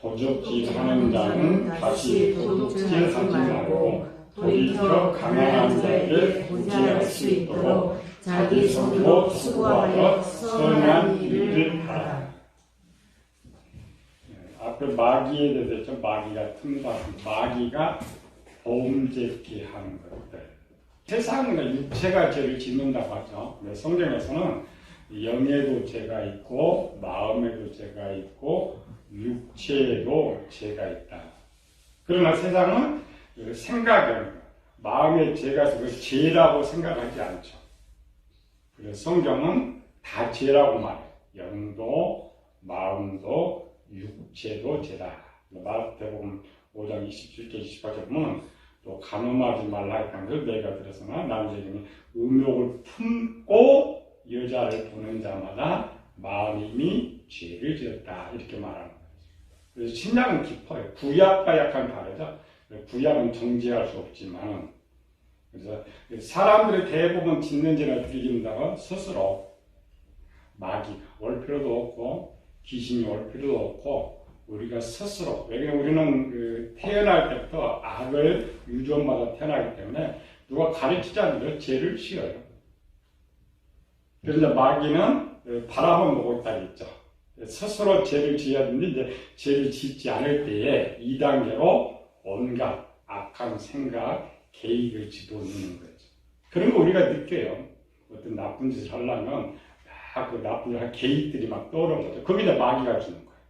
도적질하는 자는 다시 도둑질하지 말고 돌이켜 가난한 자에게 구제할 수 있도록 자기 손으로 수고하여 선한 일을 하라. 앞에 마귀에 대해서 했죠. 마귀가 틈다. 마귀가 범죄케 하는 것들. 세상은 육체가 죄를 짓는다고 하죠. 성경에서는 영에도 죄가 있고 마음에도 죄가 있고 육체에도 죄가 있다. 그러나 세상은 생각은 마음에 죄가 있어서 죄라고 생각하지 않죠. 그래서 성경은 다 죄라고 말해요. 영도 마음도 육체도 죄다. 마태복음 5장 27절 28절 보면 또 간음하지 말라 했다는 것을 내가 들었으나 남자에게 음욕을 품고 여자를 보는 자마다 마음이 이미 죄를 지었다. 이렇게 말하는 거예요. 그래서 신약은 깊어요. 구약과 약간 다르죠. 구약은 정죄할 수 없지만, 그래서 사람들이 대부분 짓는 죄를 죽인다고 스스로 마귀가 올 필요도 없고 귀신이 올 필요도 없고 우리가 스스로, 왜냐하면 우리는 태어날 때부터 악을 유전마다 태어나기 때문에 누가 가르치지 않으면 죄를 지어요. 그래서 마귀는 바람을 보고 있다고 했죠. 스스로 죄를 지어야 되는데 이제 죄를 짓지 않을 때에 2단계로 온갖 악한 생각, 계획을 집어넣는 거죠. 그런 거 우리가 느껴요. 어떤 나쁜 짓을 하려면 막 그 나쁜 짓 할 계획들이 막 떠오르는 거죠. 거기다 마귀가 주는 거예요.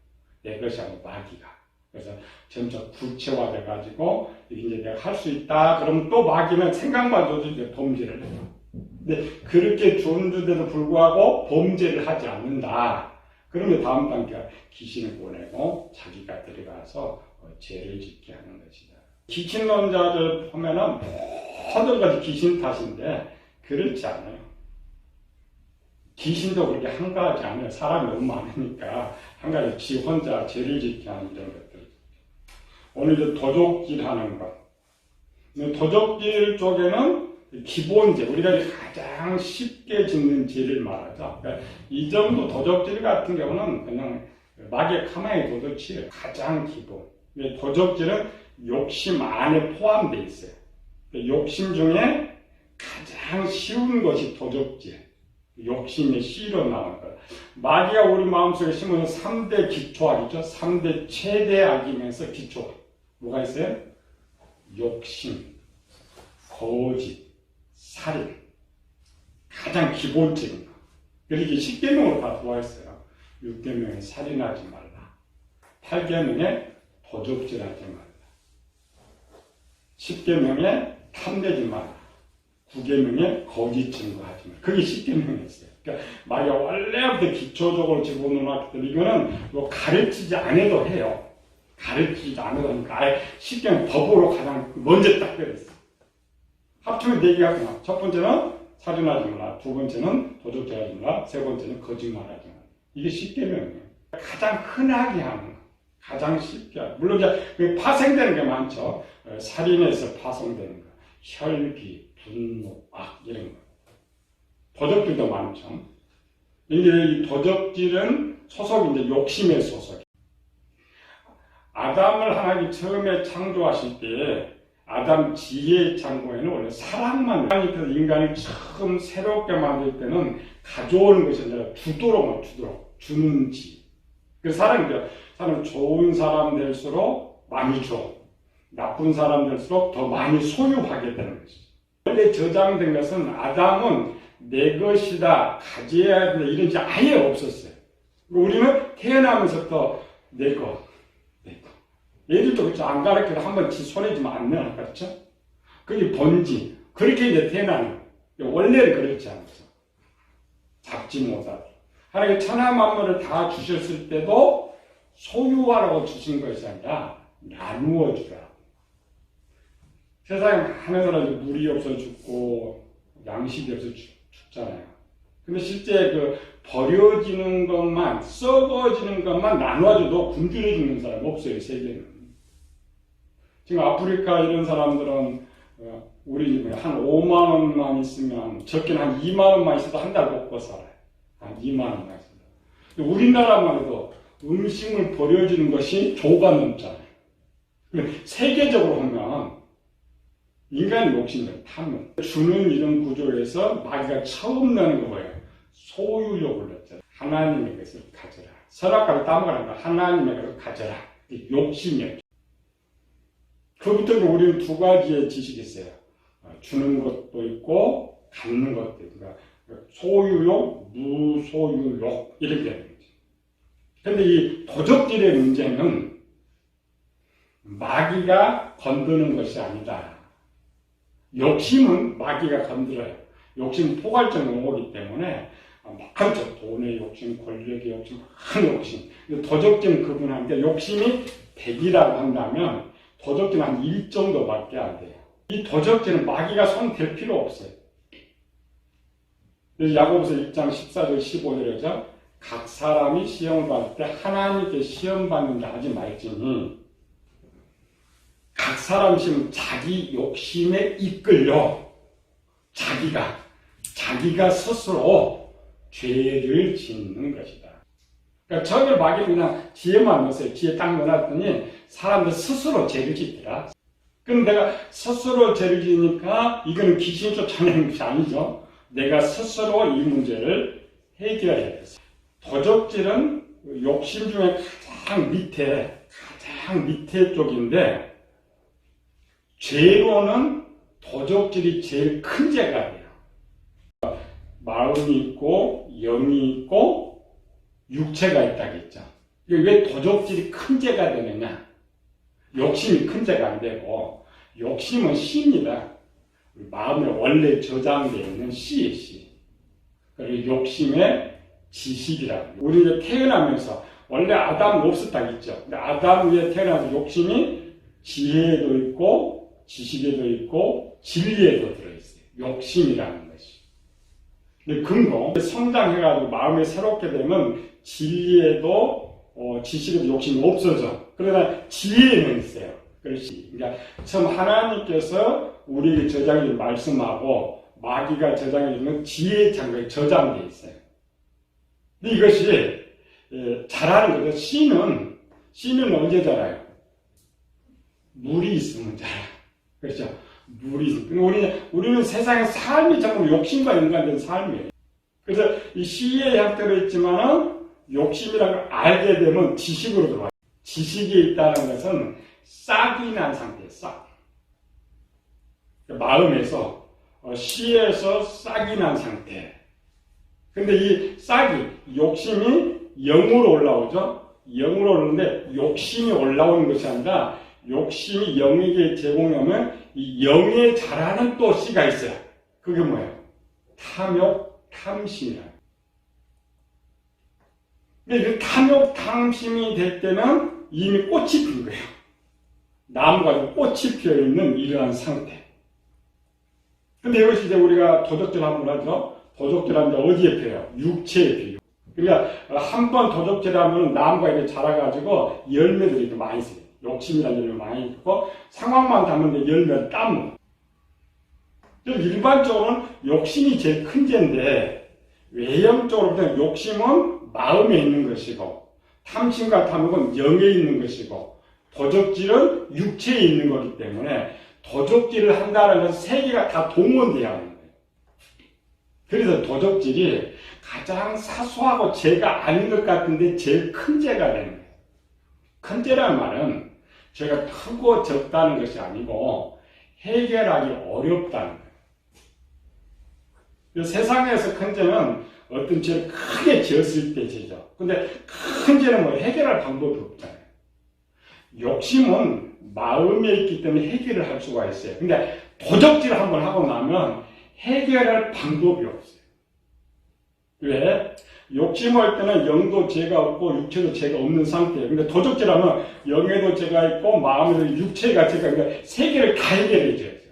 내 것이 아니고 마귀가. 그래서 점점 구체화돼가지고 이제 내가 할 수 있다. 그러면 또 마귀는 생각만 줘도 이제 범죄를 해요. 근데 그렇게 존재돼도 불구하고 범죄를 하지 않는다. 그러면 다음 단계가 귀신을 보내고 자기가 들어가서 죄를 짓게 하는 것이다. 귀신론자들 보면은 모든 것이 귀신 탓인데 그렇지 않아요. 귀신도 그렇게 한가하지 않아요. 사람이 너무 많으니까 한가하게 지 혼자 죄를 짓게 하는 이런 것들. 오늘 이제 도적질 하는 것. 도적질 쪽에는 기본죄, 우리가 가장 쉽게 짓는 죄를 말하죠. 그러니까 이 정도 도적질 같은 경우는 그냥 마귀의 카마의 도둑이에요. 가장 기본. 도적질은 욕심 안에 포함되어 있어요. 욕심 중에 가장 쉬운 것이 도적질. 욕심의 씨로 나온 것. 마귀가 우리 마음속에 심은 3대 기초악이죠. 3대 최대 악이면서 기초. 뭐가 있어요? 욕심, 거짓, 살인. 가장 기본적인 거. 그렇게 10계명으로 다 들어와있어요. 6계명에 살인하지 말라. 8계명에 도적질하지 말라. 10계명에 탐내지 말라. 9계명에 거짓 증거하지 말라. 그게 10계명이었어요. 그러니까 마귀가 원래부터 기초적으로 집어넣어놨기 때문에 이거는 뭐 가르치지 않아도 해요. 가르치지 않아도 하니까 아예 10계명 법으로 가장 먼저 딱 때렸어요. 합치면 4개가 있구나. 첫 번째는 살인하지 말라. 두 번째는 도적질하지 말라. 세 번째는 거짓말하지 말라. 이게 10계명이에요. 가장 흔하게 하는 거. 가장 쉽게 하는 거. 물론 이제 파생되는 게 많죠. 살인에서 파생되는 거. 혈기, 분노, 악 이런 거. 도적질도 많죠. 이제 이 도적질은 소속이 이제 욕심의 소속. 아담을 하나님이 처음에 창조하실 때 아담 지혜의 창고에는 원래 사랑만, 하나님께서 인간을 처음 새롭게 만들 때는 가져오는 것이 아니라 주도록 주는 지. 그래서 사람은 좋은 사람 될수록 많이 줘. 나쁜 사람 될수록 더 많이 소유하게 되는 것이죠. 원래 저장된 것은 아담은 내 것이다, 가져야 된다, 이런 게 아예 없었어요. 우리는 태어나면서부터 내 것. 얘들도 그렇죠. 안 가르쳐도 한번 지 손에 쥐면 안 내놔. 그렇죠? 그게 번지. 그렇게 이제 태어나는 거예요. 원래는 그렇지 않죠. 잡지 못하고. 하나님이 천하 만물을 다 주셨을 때도 소유하라고 주신 것이 아니라 나누어 주라. 세상에 많은 사람이 물이 없어 죽고 양식이 없어 죽잖아요. 근데 실제 버려지는 것만, 썩어지는 것만 나눠줘도 굶주려 죽는 사람 없어요, 세계는. 지금 아프리카 이런 사람들은 우리 집에 한 5만 원만 있으면, 적게는 한 2만 원만 있어도 한 달 먹고 살아요. 한 2만 원만 있어도. 우리나라만 해도 음식을 버려주는 것이 조가 넘잖아요. 세계적으로 보면 인간의 욕심은 탐욕. 주는 이런 구조에서 마귀가 처음 넣는 거 뭐예요? 소유욕을 넣잖아요. 하나님의 것을 가져라. 선악과를 따먹으라는 하나님의 것을 가져라. 욕심이에요. 그부터 우리는 두 가지의 지식이 있어요. 주는 것도 있고 갖는 것도 있고. 그러니까 소유욕, 무소유욕 이렇게 되는 거죠. 그런데 이 도적질의 문제는 마귀가 건드는 것이 아니다. 욕심은 마귀가 건드려요. 욕심은 포괄적으로 오기 때문에 많죠. 돈의 욕심, 권력의 욕심, 큰 욕심. 근데 도적질은 그분한테 욕심이 100이라고 한다면 도적질은 한 1 정도밖에 안 돼요. 이 도적질은 마귀가 손 댈 필요 없어요. 그래서 야고보서 1장 14절 15절에서 각 사람이 시험을 받을 때 하나님께 시험 받는 자 하지 말지니 각 사람 시험 자기 욕심에 이끌려 자기가 스스로 죄를 짓는 것이다. 그러니까 처음에 마귀는 그냥 지혜만 넣었어요. 지혜 딱 넣어놨더니 사람들 스스로 죄를 짓더라. 그럼 내가 스스로 죄를 지으니까 이거는 귀신이 쫓아내는 것이 아니죠. 내가 스스로 이 문제를 해결해야 됐어요. 도적질은 욕심 중에 가장 밑에 쪽인데 죄로는 도적질이 제일 큰 죄가 돼요. 마음이 있고 영이 있고 육체가 있다겠죠. 왜 도적질이 큰 죄가 되느냐? 욕심이 큰 죄가 안 되고 욕심은 씨입니다. 마음에 원래 저장되어 있는 씨의 씨. 그리고 욕심의 지식이라고. 우리 이제 태어나면서 원래 아담은 없었다 했죠. 근데 아담 위에 태어나서 욕심이 지혜에도 있고 지식에도 있고 진리에도 들어있어요. 욕심이라는 것이. 근데 근거 성장해가지고 마음이 새롭게 되면 진리에도 지식에도 욕심이 없어져. 그러나 지혜는 있어요. 그러니까 처음 하나님께서 우리에게 저장해 말씀하고 마귀가 저장해 주는 지혜의 장소에 저장되어 있어요. 근데 이것이 자라는 거죠. 씨는 언제 자라요? 물이 있으면 자라요. 그렇죠? 물이 있으면. 우리는 세상의 삶이 전부 욕심과 연관된 삶이에요. 그래서 이 씨의 형태로 있지만은 욕심이라는 걸 알게 되면 지식으로 들어와요. 지식이 있다는 것은 싹이 난 상태예요. 싹. 마음에서 씨에서 싹이 난 상태. 근데 이 싹이 욕심이 영으로 올라오죠. 영으로 오는데 욕심이 올라오는 것이 아니라 욕심이 영에게 제공하면 이 영에 자라는 또 씨가 있어요. 그게 뭐예요? 탐욕, 탐심이라. 근데 그 탐욕, 탐심이 될 때는 이미 꽃이 핀 거예요. 나무가 꽃이 피어있는 이러한 상태. 근데 이것이 이제 우리가 도적질 한번 하죠. 도적질하면 어디에 펴요? 육체에 펴요. 그러니까 한 번 도적질하면 나무가 이렇게 자라가지고 열매들이 이렇게 많이 있어요. 욕심이라는 열매 많이 있고 상황만 닿으면 열매를 따먹어. 일반적으로는 욕심이 제일 큰 죄인데 외형적으로 보면 욕심은 마음에 있는 것이고 탐심과 탐욕은 영에 있는 것이고 도적질은 육체에 있는 거기 때문에 도적질을 한다는 것은 세 개가 다 동원돼야 하는 거예요. 그래서 도적질이 가장 사소하고 죄가 아닌 것 같은데 제일 큰 죄가 되는 거예요. 큰 죄라는 말은 죄가 크고 적다는 것이 아니고 해결하기 어렵다는 거예요. 세상에서 큰 죄는 어떤 죄를 크게 지었을 때 죄죠. 근데 큰 죄는 뭐 해결할 방법이 없잖아요. 욕심은 마음에 있기 때문에 해결을 할 수가 있어요. 근데 도적질을 한번 하고 나면 해결할 방법이 없어요. 왜? 욕심할 때는 영도 죄가 없고 육체도 죄가 없는 상태예요. 근데 도적질하면 영에도 죄가 있고 마음에도 육체가 죄가 있고 그러니까 세 개를 다 해결해 줘야죠.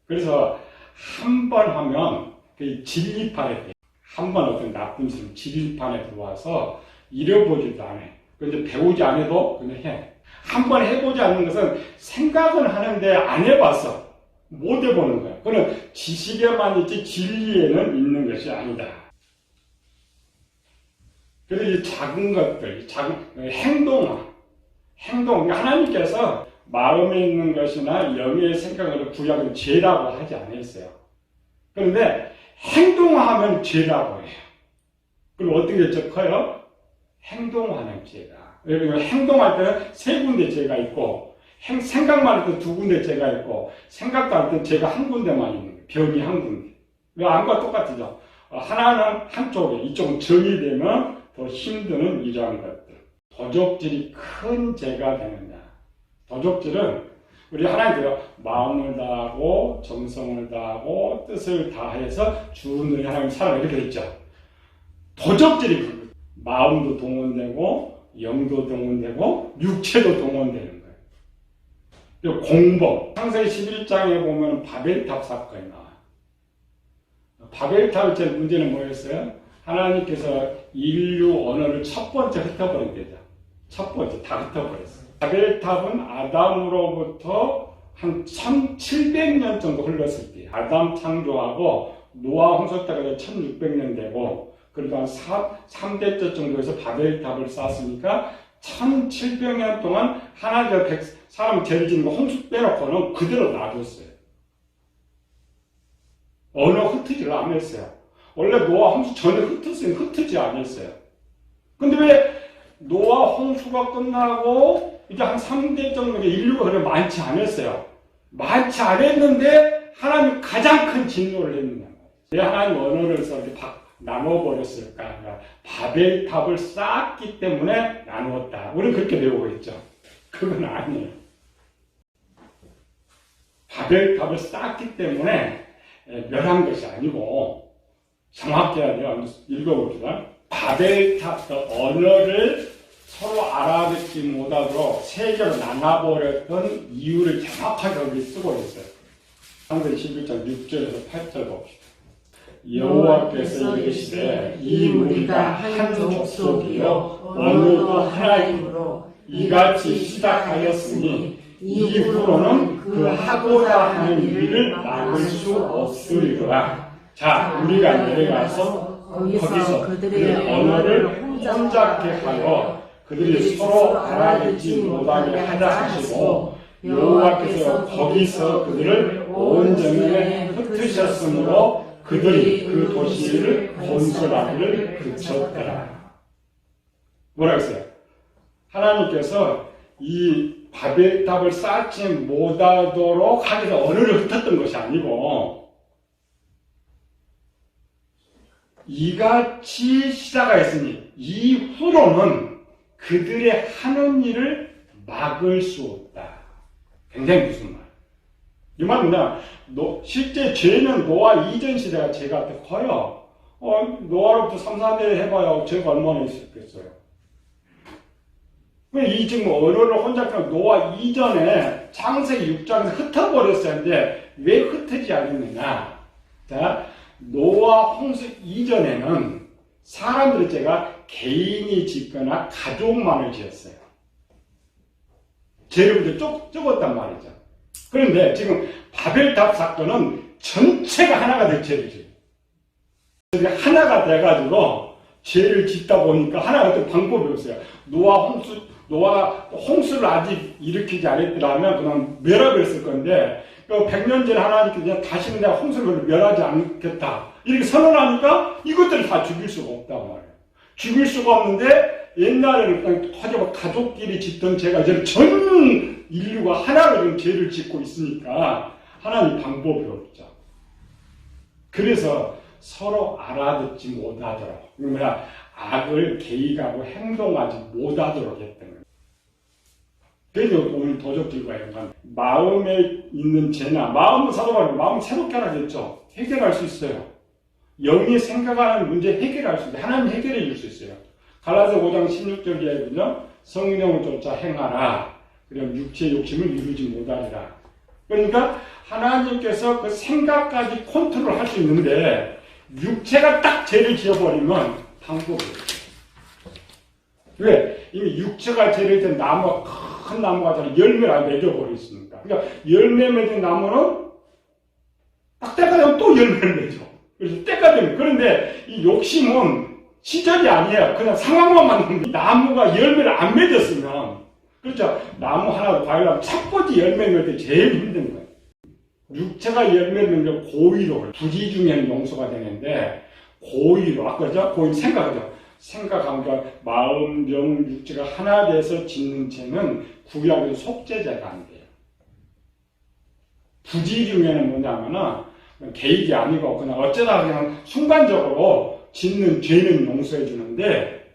그래서 한 번 하면 그 진리판에 돼요. 한 번 어떤 나쁜 짓은 진리판에 들어와서 잃어보지도 않아요. 근데 배우지 않아도 그냥 해. 한 번 해보지 않는 것은 생각은 하는데 안 해봤어. 못 해보는 거야. 그건 지식에만 있지 진리에는 있는 것이 아니다. 그리고 이 작은 것들, 행동, 하나님께서 마음에 있는 것이나 영의 생각을 구약은 죄라고 하지 않았어요. 그런데 행동하면 죄라고 해요. 그럼 어떤 게 더 커요? 행동하는 죄가. 여러분, 행동할 때는 세 군데 죄가 있고, 생각만 할 때 두 군데 죄가 있고, 생각도 할 때 죄가 한 군데만 있는 거예요. 병이 한 군데. 안과 똑같죠. 하나는 한쪽에, 이쪽은 정의되면 더 힘드는 이러한 것들. 도적질이 큰 죄가 되느냐. 도적질은 우리 하나님께서 마음을 다하고 정성을 다하고 뜻을 다해서 주는 하나님 사랑 이렇게 했죠. 도적질이 마음도 동원되고 영도 동원되고 육체도 동원되는 거예요. 그리고 공범. 창세기 11장에 보면 바벨탑 사건이 나와요. 바벨탑의 제일 문제는 뭐였어요? 하나님께서 인류 언어를 첫 번째 흩어버린 데죠. 첫 번째 다 흩어버렸어요. 바벨탑은 아담으로부터 한 1700년 정도 흘렀을 때 아담 창조하고 노아 홍수 때가 1600년 되고 그러니까 3대째 정도에서 바벨탑을 쌓았으니까 1700년 동안 하나님의 사람 죄를 짓는 거 홍수 빼놓고는 그대로 놔뒀어요. 언어 흩트지를 안 했어요. 원래 노아 홍수 전에 흩트지 않았어요. 근데 왜 노아 홍수가 끝나고 이제 한 3대 정도의 인류가 그래 많지 않았어요. 많지 않았는데 하나님 가장 큰 진노를 했느냐. 왜 하나님 언어를 써 이렇게 나눠버렸을까? 그러니까 바벨탑을 쌓았기 때문에 나누었다. 우리는 그렇게 배우고 있죠. 그건 아니에요. 바벨탑을 쌓았기 때문에 멸한 것이 아니고 정확히 해야 돼요. 읽어봅시다. 바벨탑 언어를 서로 알아듣지 못하도록 세계로 나눠버렸던 이유를 정확하게 여기 쓰고 있어요. 창세기 11장 6절에서 8절 봅시다. 여호와께서 이르시되 이 무리가 한 족속이요 언어도 하나이므로 이같이 시작하였으니 이후로는 그 하고자 하는 일을 막을 수 없으리라. 자, 우리가 내려가서 거기서 그들의 언어를 혼잡게 하여 그들이 서로 알아듣지 못하게 하자 하시고 여호와께서 거기서 그들을 온전히 흩으셨으므로 그들이 그 도시를 건설하기를 그쳤더라. 뭐라 했어요? 하나님께서 이 바벨탑을 쌓지 못하도록 하기서 언어를 흩었던 것이 아니고 이같이 시작하였으니 이후로는 그들의 하는 일을 막을 수 없다. 굉장히 무슨 말? 이 말은 뭐냐? 실제 죄는 노아 이전 시대가 죄가 더 커요. 노아로부터 3, 4대 해봐야 죄가 얼마나 있었겠어요. 이 지금 언어를 혼잡하면 노아 이전에 창세기 6장에서 흩어버렸었는데 왜 흩어지지 않았느냐? 자, 노아 홍수 이전에는 사람들의 죄가 개인이 짓거나 가족만을 지었어요. 죄를 적었단 말이죠. 그런데 지금 바벨탑 사건은 전체가 하나가 될 죄를 지어요. 하나가 돼가지고 죄를 짓다 보니까 하나가 될 방법이 없어요. 노아가 홍수를 아직 일으키지 않았더라면 그냥 멸하겠을 건데, 100년 전에 하나님께서 그냥 다시는 내가 홍수를 멸하지 않겠다. 이렇게 선언하니까 이것들을 다 죽일 수가 없단 말이에요. 죽일 수가 없는데, 옛날에는 그냥 가족끼리 짓던 죄가 이제 전 인류가 하나로 죄를 짓고 있으니까 하나님 방법이 없죠. 그래서 서로 알아듣지 못하도록, 그러니까 악을 개입하고 행동하지 못하도록 했던 거예요. 그래서 오늘 도적질과 연관, 마음에 있는 죄나, 마음은 사도바울이 마음 새롭게 하라겠죠. 해결할 수 있어요. 영이 생각하는 문제 해결할 수 있어요. 하나님 해결해 줄 수 있어요. 갈라디아 5장 16절 이하거든요. 성령을 쫓아 행하라. 그럼 육체의 욕심을 이루지 못하리라. 그러니까 하나님께서 그 생각까지 컨트롤할 수 있는데 육체가 딱 죄를 지어버리면 방법이 없어요. 왜? 이미 육체가 죄를 지은 나무가 큰 나무가 잖아요. 열매를 안 맺어버렸으니까. 그러니까 열매 맺은 나무는 딱 때가 되면 또 열매를 맺어. 그래서 때가 되면. 그런데 이 욕심은 시절이 아니에요. 그냥 상황만 맞는 거예요. 나무가 열매를 안 맺었으면, 그렇죠. 나무 하나 과일하면 첫 번째 열매 맺을 때 제일 힘든 거예요. 육체가 열매 맺는 고의로, 부지 중에는 용서가 되는데, 고의로, 아까죠? 고의 생각하죠. 생각하니까 마음, 명, 육체가 하나 돼서 짓는 죄는 구약의 속죄죄가 안 돼요. 부지 중에는 뭐냐면은, 계획이 아니고 그냥 어쩌다 그냥 순간적으로 짓는 죄는 용서해 주는데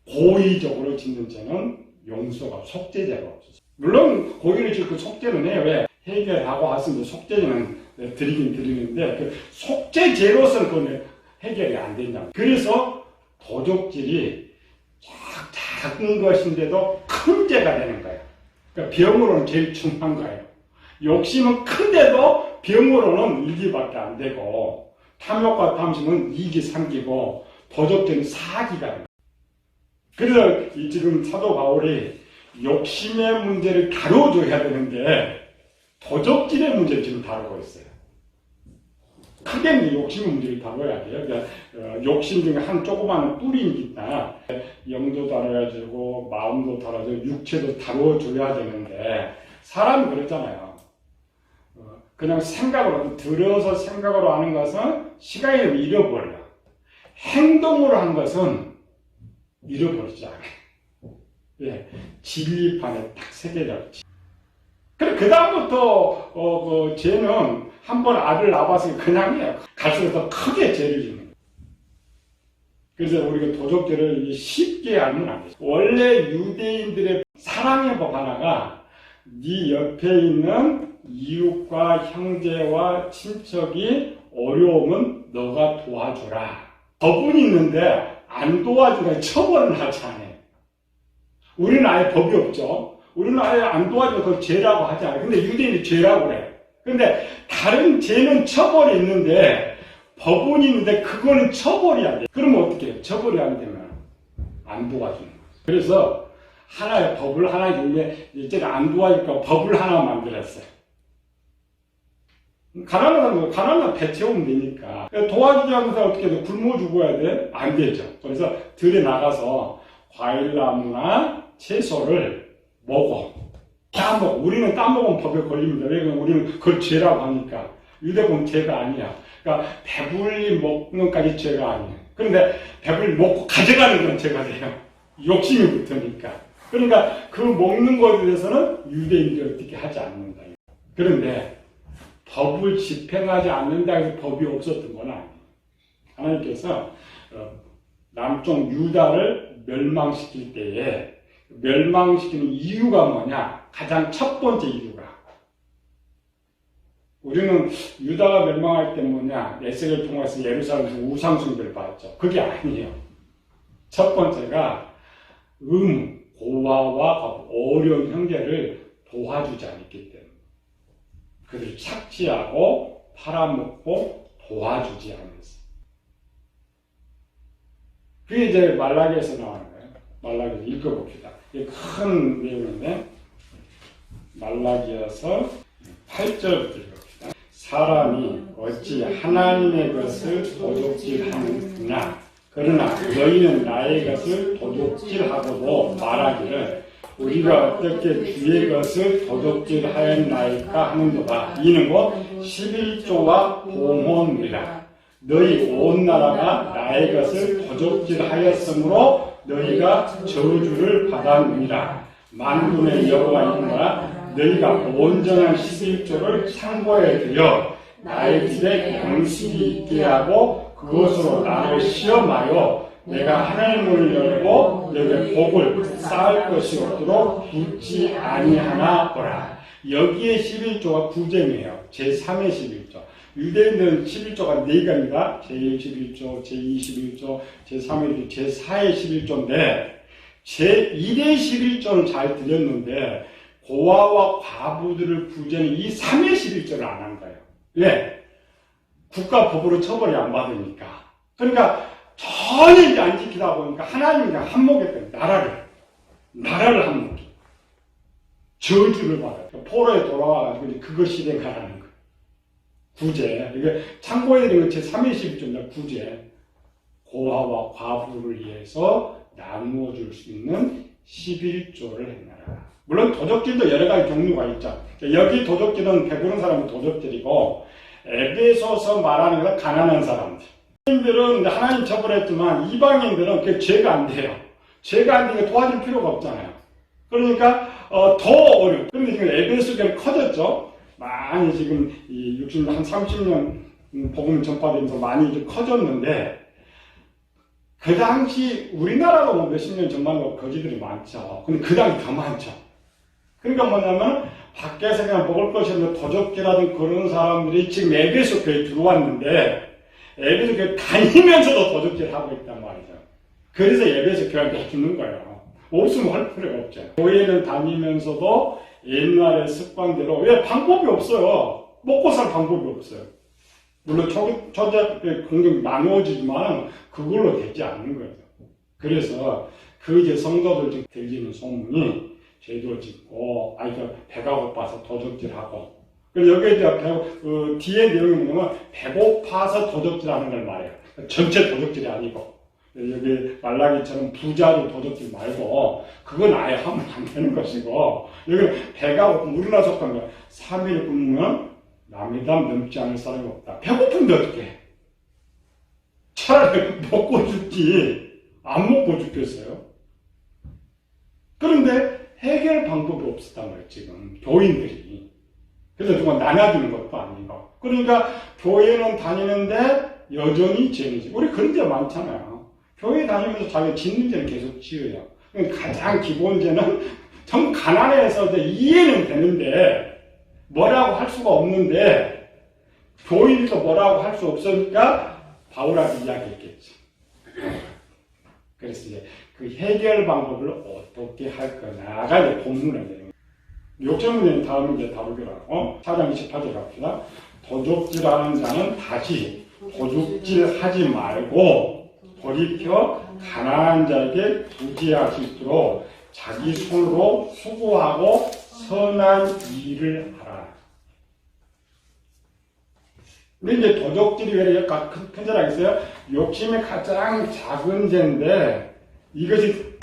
고의적으로 짓는 죄는 용서가 속죄죄가 없어요. 물론 고의를 짓고 속죄는 해요. 왜? 해결하고 왔으면 속죄죄는 드리긴 드리는데 그 속죄죄로서는 그건 해결이 안 된다. 그래서 도적질이 작은 것인데도 큰 죄가 되는 거예요. 그러니까 병으로는 제일 중요한 거예요. 욕심은 큰데도 병으로는 1기밖에 안 되고 탐욕과 탐심은 2기, 3기고 도적질은 4기가 됩니다. 그래서 지금 사도 바울이 욕심의 문제를 다뤄줘야 되는데 도적질의 문제를 지금 다루고 있어요. 크게 욕심의 문제를 다뤄야 돼요. 그러니까 욕심 중에 한 조그마한 뿌리니까 영도 다뤄야지고 마음도 다뤄야지고 육체도 다뤄줘야 되는데 사람은 그렇잖아요. 그냥 생각으로 들어서 생각으로 하는 것은 시간을 잃어버려요. 행동으로 한 것은 잃어버리지 않아요. 예, 진리판에 딱 새겨졌지. 그래 그 다음부터 죄는 한번 알을 낳아서 그냥 해요. 갈수록 더 크게 죄를 짓는 거예요. 그래서 우리가 도적죄를 쉽게 알면 안 돼요. 원래 유대인들의 사랑의 법 하나가 네 옆에 있는 이웃과 형제와 친척이 어려우면 너가 도와줘라. 법은 있는데 안 도와주면 처벌을 하지 않아요. 우리는 아예 법이 없죠. 우리는 아예 안 도와주면 그걸 죄라고 하지 않아요. 근데 유대인이 죄라고 그래요. 근데 다른 죄는 처벌이 있는데 법은 있는데 그거는 처벌이 안 돼요. 그러면 어떻게 해요? 처벌이 안 되면 안 도와주는 거예요. 그래서 하나의 법을 하나 있는데 제가 안 도와주니까 법을 하나 만들었어요. 가난한 사람 배 채우면 되니까. 도와주지 않는 사람 어떻게 돼? 굶어 죽어야 돼? 안 되죠. 그래서 들에 나가서 과일나무나 채소를 먹어. 따먹어. 우리는 따먹으면 법에 걸립니다. 왜? 우리는 그걸 죄라고 하니까. 유대권 죄가 아니야. 그러니까 배불리 먹는 것까지 죄가 아니에요. 그런데 배불리 먹고 가져가는 건 죄가 돼요. 욕심이 붙으니까. 그러니까 그 먹는 것에 대해서는 유대인들이 어떻게 하지 않는다. 그런데 법을 집행하지 않는다 해서 법이 없었던 건 아니에요. 하나님께서 남쪽 유다를 멸망시킬 때에 멸망시키는 이유가 뭐냐? 가장 첫 번째 이유가 우리는 유다가 멸망할 때 뭐냐? 에스겔을 통해서 예루살렘에서 우상숭배를 받았죠. 그게 아니에요. 첫 번째가 고아와 어려운 형제를 도와주지 않았기 때문에 그들을 착취하고 팔아먹고 도와주지 않았어요. 그게 이제 말라기에서 나오는 거예요. 말라기에서 읽어봅시다. 이게 큰 내용인데 말라기에서 8절부터 읽어봅시다. 사람이 어찌 하나님의 것을 도둑질하느냐? 그러나 너희는 나의 것을 도둑질하고도 말하기를 우리가 어떻게 주의 것을 도둑질하였나이까 하는도다. 이는 곧 11조와 봉헌이라. 너희 온 나라가 나의 것을 도둑질하였으므로 너희가 저주를 받았느니라. 만군의 여호와 이르노라. 너희가 온전한 11조를 창고에 들여 나의 집에 양식이 있게 하고 그것으로 나를 시험하여 내가 하늘문을 열고 너희의 복을 쌓을 것이 없도록 붙지 아니하나 보라. 여기에 11조가 구제이에요. 제3의 11조. 유대인들은 11조가 4개입니다. 제1, 11조, 제2, 11조, 제3의 11조, 제4의 11조인데 제1의 11조는 잘 들렸는데 고아와 과부들을 구제는 이 3의 11조를 안 한 거예요. 왜? 국가법으로 처벌이 안 받으니까. 그러니까 전혀 안 지키다 보니까 하나님이 한몫했던 나라를 한몫해. 저주를 받아요. 포로에 돌아와가지고 그걸 실행하라는 거예요. 구제. 이게 참고해야 되는 건 제3의 11조입니다. 구제. 고아와 과부를 위해서 나누어 줄 수 있는 11조를 행하라. 물론 도적질도 여러 가지 종류가 있죠. 여기 도적질은 배부른 사람이 도적질이고, 에베소서 말하는 것은 가난한 사람들. 이방인들은 하나님 처벌했지만 이방인들은 그게 죄가 안 돼요. 죄가 안 되니까 도와줄 필요가 없잖아요. 그러니까 더 어려워. 그런데 지금 에베소 교회는 커졌죠. 많이 지금 이 60년 한 30년 복음 전파되면서 많이 이제 커졌는데, 그 당시 우리나라도 뭐 몇십 년 전만 거지들이 많죠. 근데 그 당시 더 많죠. 그러니까 뭐냐면 밖에서 그냥 먹을 것이 없는 도적질하던 그런 사람들이 지금 에베소 교회에 들어왔는데, 에베소 교회 다니면서도 도적질하고 있단 말이죠. 그래서 에베소 교회한테 주는 거예요. 없으면 할 필요가 없죠. 교회는 다니면서도 옛날의 습관대로, 왜 방법이 없어요. 먹고 살 방법이 없어요. 물론 초대 공동 나누어지지만 그걸로 되지 않는 거예요. 그래서 그 이제 성도들 들리는 소문이 죄도 짓고, 배가 고파서 도적질하고. 그리고 여기에 대한 뒤에 내용이 뭐냐면 배고파서 도적질하는 걸 말해요. 전체 도적질이 아니고. 여기 말라기처럼 부자로 도적질 말고, 그건 아예 하면 안 되는 것이고, 여기는 배가 고프면 우리나라 속한 거야. 3일 굶으면 남의 담 넘지 않을 사람이 없다. 배고픈데 어떡해? 차라리 먹고 죽지. 안 먹고 죽겠어요? 그런데 해결 방법이 없었단 말이에요, 지금. 교인들이. 그래서 누가 나눠주는 것도 아니고. 그러니까 교회는 다니는데 여전히 죄는, 우리 그런 데 많잖아요. 교회 다니면서 자기 짓는 죄는 계속 지어요. 가장 기본 죄는 좀 가난해서 이해는 되는데, 뭐라고 할 수가 없는데, 교인도 뭐라고 할 수 없으니까 바울하고 이야기했겠지. 그래서 이제 그 해결 방법을 어떻게 할 거냐가 이제 본문의 내용. 욕정문제는 다음 이제 다루기로 4장 28절 갑시다. 도적질하는 자는 다시 도둑질하지 말고 돌이켜 가난한 자에게 부지하실수록 자기 손으로 수고하고 선한 일을 하라. 근데 이제 도적질이 왜 큰 죄라고 했어요? 욕심이 가장 작은 죄인데 이것이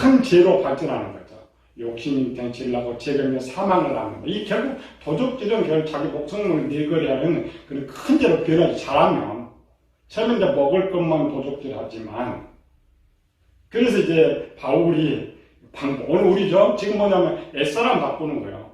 큰 죄로 발전하는 거죠. 욕심이 댕치려고 죄가 사망을 하는 거. 이 결국 도적질은 결국 자기 목숨을 내거리하는 그런 큰 죄로 변하지 잘하면. 처음에 이제 먹을 것만 도적질하지만, 그래서 이제 바울이 오늘 우리죠. 지금 뭐냐면 옛사람 바꾸는 거예요.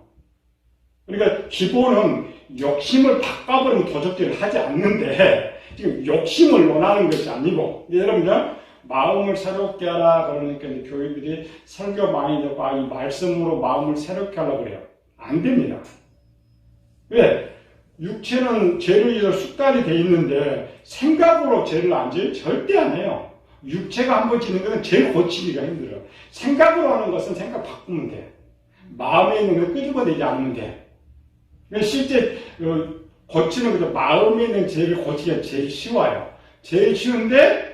그러니까 기본은 욕심을 바꿔버리면 도적질을 하지 않는데, 지금 욕심을 원하는 것이 아니고, 여러분들 마음을 새롭게 하라 그러니까 이제 교회들이 설교 많이 듣고 이 말씀으로 마음을 새롭게 하려고 그래요. 안 됩니다. 왜? 육체는 죄를 위해서 습관이 돼 있는데 생각으로 죄를 안 지어요? 절대 안 해요. 육체가 한번 지는 것은 죄 고치기가 힘들어요. 생각으로 하는 것은 생각 바꾸면 돼. 마음에 있는 걸 끄집어내지 않으면 돼. 실제 고치는 것도 마음에 있는 죄를 고치기가 제일 쉬워요. 제일 쉬운데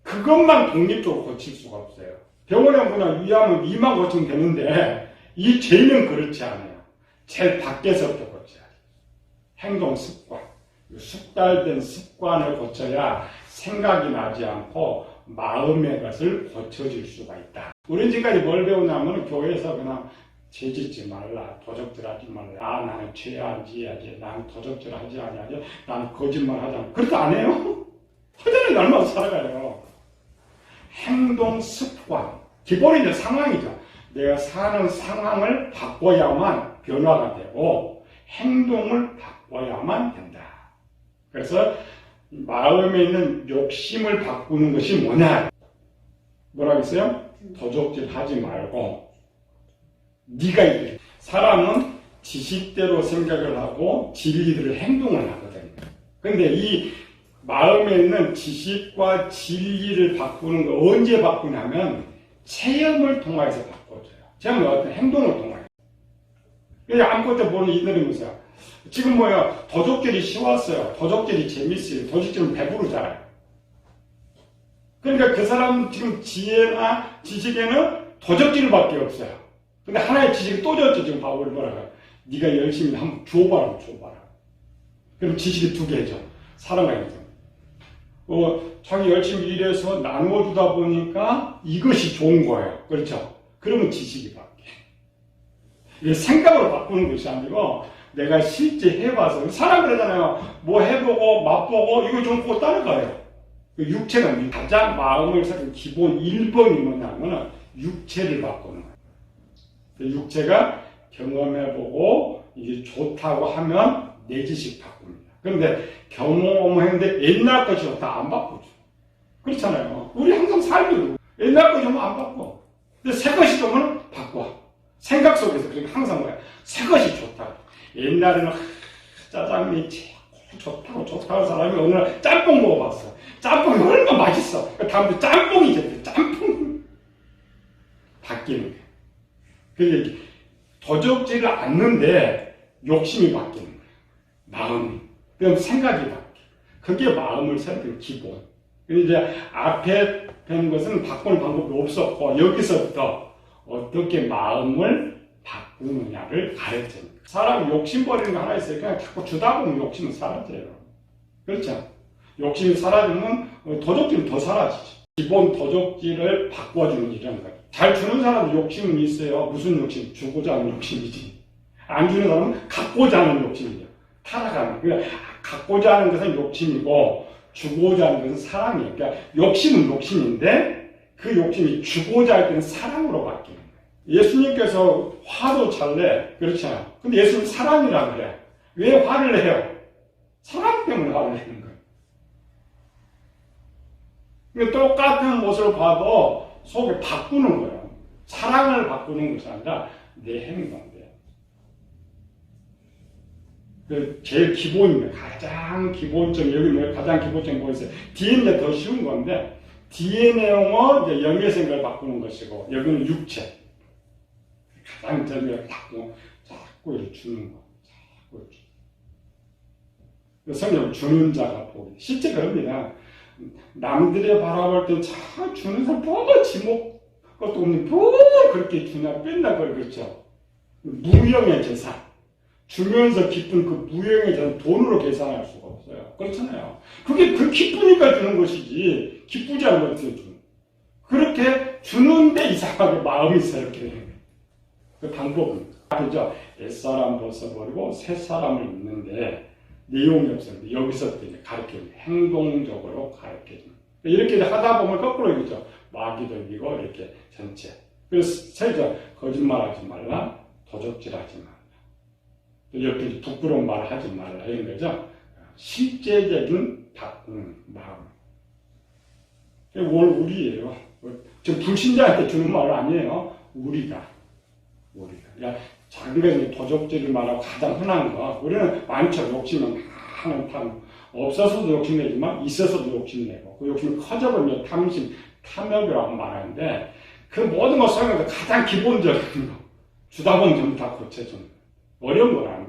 그것만 독립적으로 고칠 수가 없어요. 병원에 그냥 위하면 위만 고치면 되는데 이 죄는 그렇지 않아요. 제일 밖에서부터 고쳐야 돼요. 행동 습관, 숙달된 습관을 고쳐야 생각이 나지 않고 마음의 것을 고쳐질 수가 있다. 우리는 지금까지 뭘 배우냐면 교회에서 그냥 죄 짓지 말라, 도적질하지 말라, 나는 죄 안 지어야지, 나는 도적질하지 않아야지, 나는 거짓말하지 않아. 그렇게 안 해요? 허전하게 얼마나 살아가요. 행동 습관, 기본이 이제 상황이죠. 내가 사는 상황을 바꿔야만 변화가 되고 행동을 바꿔야만 된다. 그래서 마음에 있는 욕심을 바꾸는 것이 뭐냐? 뭐라고 했어요? 도적질하지 말고 네가 이래. 사람은 지식대로 생각을 하고 진리대로 행동을 하거든요. 그런데 이 마음에 있는 지식과 진리를 바꾸는 거 언제 바꾸냐면 체험을 통해서 바꿔줘요. 체험은 어떤 행동을 통해서. 그냥 아무것도 모르는 이들이면서 지금 도적질이 쉬웠어요. 도적질이 재밌어요. 도적질은 배부르잖아요. 그러니까 그 사람 지금 지혜나 지식에는 도적질밖에 없어요. 근데 하나의 지식이 또 줬죠. 지금 바울이 뭐라고요? 네가 열심히 한번 줘봐라. 그럼 지식이 두 개죠. 사랑과 인정. 자기 열심히 일해서 나누어주다 보니까 이것이 좋은 거예요. 그렇죠? 그러면 지식이 바뀌어요. 이게 생각으로 바꾸는 것이 아니고 내가 실제 해봐서 사람 그러잖아요. 뭐 해보고 맛보고 이거 좀 보고 따라가요. 육체는 가장 마음을 사는 기본 1번이 뭐냐면 육체를 바꾸는 거예요. 육체가 경험해보고 이게 좋다고 하면 내 지식 바꿉니다. 그런데 경험했는데 옛날 것이 좋다 안 바꾸죠. 그렇잖아요. 우리 항상 살면 옛날 것이 좋으면 안 바꿔. 근데 새 것이 좋으면 바꿔. 생각 속에서 그러니까 항상 뭐야? 새 것이 좋다. 옛날에는 짜장면이 좋다고 하는 사람이 오늘 짬뽕 먹어봤어. 짬뽕이 얼마나 맛있어. 다음부터 짬뽕이 됐대. 짬뽕. 바뀌는 거야. 그게 도적지를 않는데 욕심이 바뀌는 거야. 마음이. 그럼 생각이 바뀌어. 그게 마음을 살피는 기본. 이제 앞에 된 것은 바꾸는 방법이 없었고 여기서부터 어떻게 마음을 바꾸느냐를 가르칩니다. 사람이 욕심 버리는 거 하나 있어요. 그냥 자꾸 주다 보면 욕심은 사라져요. 그렇죠? 욕심이 사라지면 도적질은 더 사라지죠. 기본 도적질을 바꿔주는 일이라는 거예요. 잘 주는 사람은 욕심은 있어요. 무슨 욕심? 주고자 하는 욕심이지. 안 주는 사람은 갖고자 하는 욕심이죠. 타락하는. 그러니까 갖고자 하는 것은 욕심이고 주고자 하는 것은 사랑이에요. 그러니까 욕심은 욕심인데 그 욕심이 주고자 할 때는 사랑으로 바뀌는 거예요. 예수님께서 화도 잘 내. 그렇잖아요. 근데 예수님 사랑이라 그래. 왜 화를 내요? 사랑 때문에 화를 내는 거예요. 그러니까 똑같은 모습을 봐도 속에 바꾸는 거예요. 사랑을 바꾸는 것이 아니라 내 행동이에요. 제일 기본입니다. 가장 기본적, 여기 가장 기본적인 뭐였어요? 뒤에는 더 쉬운 건데, 뒤의 내용은 이제 영의 생각을 바꾸는 것이고, 여기는 육체. 가장 저기를 자꾸 이렇게 주는 거. 자꾸 이렇게. 성경 주는 자가 복이. 실제 그럽니다. 남들이 바라볼 땐 참 주는 사람 뭐 지목 것도 없는 뭐 그렇게 주냐 뺀다 그렇죠. 무형의 재산. 주면서 기쁜 그 무형의 재산 돈으로 계산할 수가 없어요. 그렇잖아요. 그게 그 기쁘니까 주는 것이지 기쁘지 않은 것을 주는. 그렇게 주는데 이상하게 마음이 새롭게 되는 거예요. 그 방법은 그죠. 옛사람 벗어버리고 새사람을 입는데 내용이 없었는데 여기서 가르쳐줍니다. 행동적으로 가르쳐줍니다. 이렇게 하다 보면 거꾸로 이거죠. 마귀도 이기고 이렇게 전체. 그래서 세죠. 거짓말하지 말라, 도적질하지 말라. 이렇게 부끄러운 말을 하지 말라 이런 거죠. 실제적인 바꾸는 마음. 오늘 우리예요. 지금 불신자한테 주는 말 아니에요. 우리가. 그러니까 작은 것은 도적질을 말하고 가장 흔한 거. 우리는 많죠. 욕심은 많은 탐. 없어서도 욕심내지만 있어서도 욕심내고 그 욕심이 커져버리면 탐심, 탐욕이라고 말하는데 그 모든 것 속에서 가장 기본적인 거. 주다 보면 전부 다 고쳐주는 거. 어려운 건 아니에요.